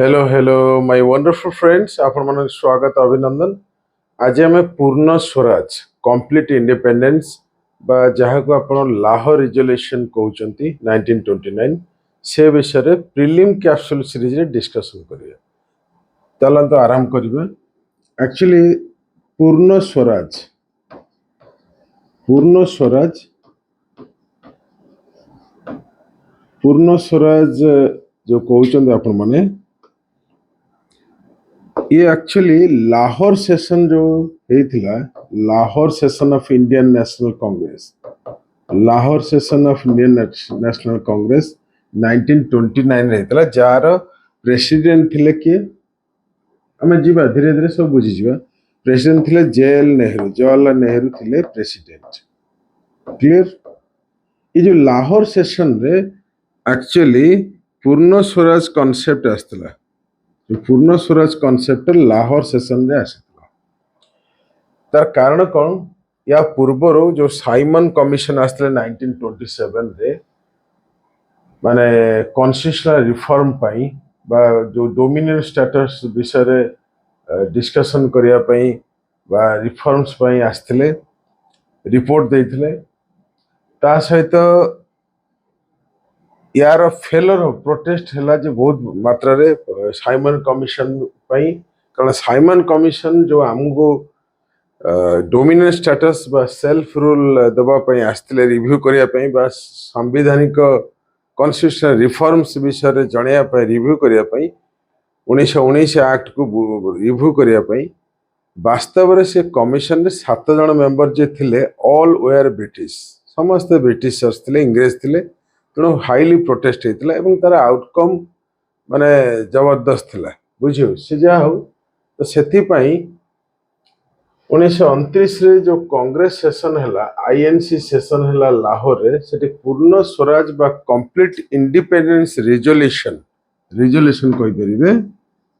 Hello my wonderful friends आपण मन स्वागत अभिनंदन। आज आम पूर्ण स्वराज कंप्लीट इंडिपेंडेंस बा जहाँ को आपण लाहौर रिजोल्यूशन कहउचंती 1929 से विषय रे प्रीलिम कैप्सूल सीरीज रे डिस्कशन करिया। चलंत आरंभ करिबा। एक्चुअली पूर्ण स्वराज पूर्ण स्वराज जो कहउचंती आपण माने ये एक्चुअली लाहौर सेशन जो हेतिला Lahore session of Indian National Congress Lahore session of Indian National Congress 1929 हेतिला जार प्रेसिडेंट थिले के हमें जीवा धीरे धीरे सब बुझी जीवा। प्रेसिडेंट थिले जवाहरलाल नेहरू थिले प्रेसिडेंट। क्लियर। ये जो लाहौर सेशन रे एक्चुअली पूर्ण स्वराज कांसेप्ट आस्तला पूर्ण स्वराज कॉन्सेप्ट लाहौर सेशन रे आसीला। तार कारण कौन या पूर्वर जो साइमन कमिशन आसले 1927 रे माने कॉन्स्टिट्यूशनल रिफॉर्म पाई बा जो डोमिनियन स्टेटस विषय रे डिस्कशन करिया पाई बा रिफॉर्म्स पाई आस्थिले रिपोर्ट देइथिले। ता सहित यार फेलर प्रोटेस्ट है जो बहुत मात्रा रे साइमन कमिशन पाई कारण साइमन कमिशन जो आमको डोमिनेंट स्टेटस बा सेल्फ रूल दबा पाई आस्थिले रिव्यू करिया पाई बा संवैधानिक कॉन्स्टिट्यूशनल रिफॉर्म्स विषय रे जणिया पाई रिव्यू करिया पाई 1919 एक्ट को रिव्यू करिया पाई वास्तव रे से कमिशन रे 7 जण मेंबर जे थिले ऑल वेयर ब्रिटिश समस्त ब्रिटिशर्स थिले इंग्रेज थिले तेणु हाईली प्रोटेस्ट होता है तार आउटकम माने जबरदस्त थिला बुझियो से जा हो। तो से 1929 रे जो कांग्रेस सेशन है आईएनसी सेशन है लाहौर रे से पूर्ण स्वराज बा कंप्लीट इंडिपेंडेंस रिजोल्यूशन कहि परिबे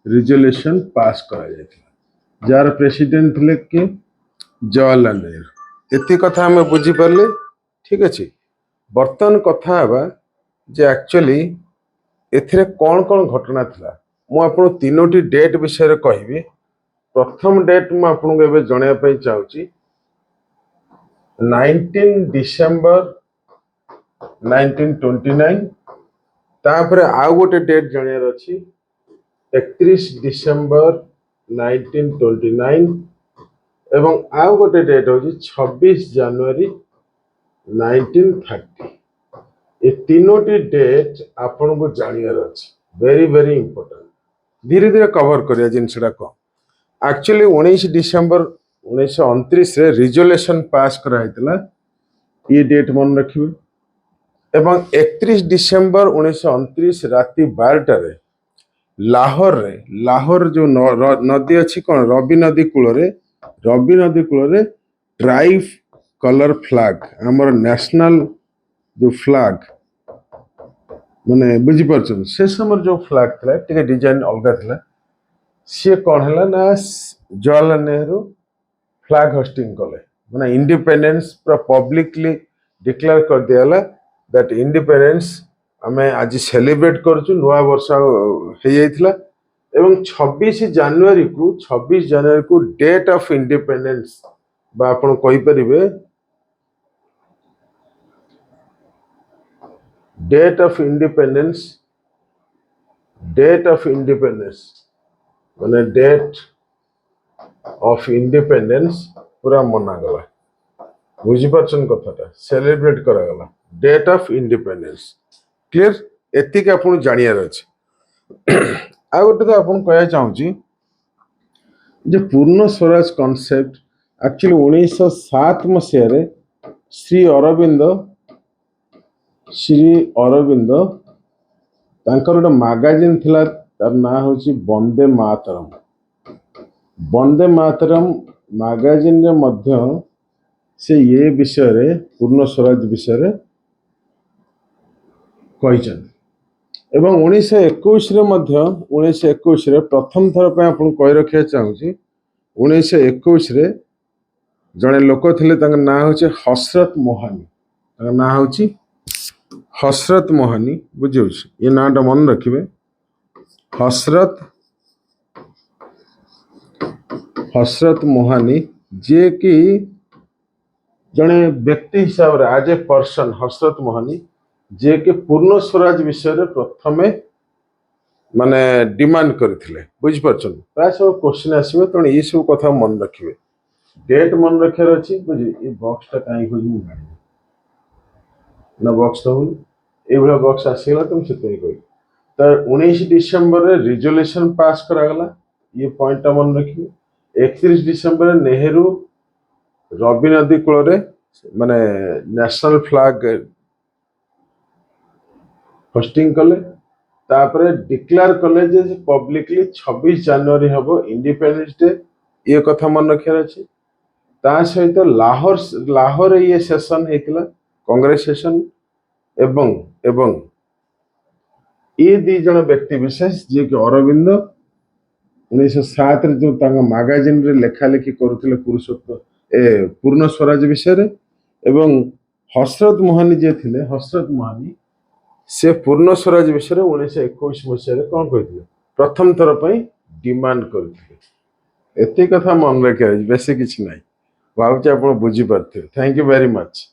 रिजोल्यूशन पास करा जायतिला जार प्रेसिडेंट थिले के जवाहरलाल नेहरू। एति कथा हमें बुझी परले ठीक अछि। बर्तन कथा हवा जे एक्चुअली एथिरे कौन कौन घटना थिला मु आपन तीनोटी डेट विषय रे कहबी। प्रथम डेट मु आपन को एबे जणिया पई चाहूची 19 डिसेंबर 1929 तापरे आउ गोटे डेट जणियार अछि 31 डिसेंबर 1929 एवं आउ गोटे डेट होची 26 जनवरी 1930। ये तीनोटी डेट आपन को जानियार अछि वेरी वेरी इंपोर्टेंट। धीरे धीरे कवर करिया जिनसडा को एक्चुअली 19 डिसेंबर 1929 रे रिजोल्यूशन पास करा हितला ये डेट मन रखिबे। एवं 31 डिसेंबर 1929 राति 12 रे लाहौर जो नदी अछि कोन रवि नदी कूल रे ट्राइब कलर फ्लैग हमर नेशनल जो फ्लैग माने बुझी परछन से समय जो फ्लैग थला टिके डिजाइन अलगा थला से कोन हला ना जवाहरलाल नेहरू फ्लैग होस्टिंग कले माने इंडिपेंडेंस पूरा पब्लिकली डिक्लेयर कर दियाला दैट इंडिपेंडेंस हमें आज सेलिब्रेट करछु नवा वर्ष हे जाइथिला। एवं 26 जनवरी को डेट ऑफ इंडिपेंडेंस बा आपण कहि परिबे डेट ऑफ इंडिपेंडेंस माने डेट ऑफ इंडिपेंडेंस पूरा मना गला बुझी परछन कथाटा सेलिब्रेट करा गला डेट ऑफ इंडिपेंडेंस। क्लियर एतिक आपण जानियार अछि। आ गोटे तो आपण कहया चाहूची जे पूर्ण स्वराज कॉन्सेप्ट एक्चुअली 1907 मसीह रे श्री अरविंद तांकर गोटे मैगजीन थिला तार ना होची वंदे मातरम मैगजीन रे मध्य से ये विषय रे पूर्ण स्वराज विषय रे कहिचन। एवं 1921 रे मध्य 1921 रे प्रथम थर पे आपण कहि रखिया चाहूची 1921 रे जने लोक थिले तांकर ना होची हसरत मोहानी बुझियो ये नाटा मन रखिबे हसरत हसरत मोहानी जे कि जड़े व्यक्ति हिसाब रे आज ए पर्सन हसरत मोहानी जे कि पूर्ण स्वराज विषय रे प्रथमे माने डिमांड करथिले बुझ परछन प्राय सब क्वेश्चन आसीबे त ये सब कथा मन रखिबे डेट मन रखियार अछि बुझि ए बॉक्स ता काई होई मु जानि ना बॉक्स तो ए बला बॉक्स आसीला तुम सेते कोई तो 19 डिसेंबर रे रिजोल्यूशन पास करा गला ये पॉइंट ता मन रखिबे 31 डिसेंबर रे नेहरू रवि नदी कूल रे माने नेशनल फ्लैग होस्टिंग कले तापरे डिक्लेयर कले जे पब्लिकली 26 जनवरी हबो इंडिपेंडेंस डे ये कथा मन रखियार अछि ता सहित लाहौर लाहौर ये सेशन हेतिला कांग्रेस सेशन एवं एवं ये दी जन व्यक्ति विशेष जे कि अरविंद 1907 रे जो तांगा मैगजीन रे लेखा लेखि करूथिले पुरुषोत्तम ए पूर्ण स्वराज विषय रे एवं हसरत मोहानी जे थिले हसरत मोहानी से पूर्ण स्वराज विषय रे 1921 मसीह रे कोन कहिथिले प्रथम थर पई डिमांड करथिले एते कथा मन रखे बेसी किछ नै भाबुचे आपण बुझी पारथिले थैंक यू वेरी मच।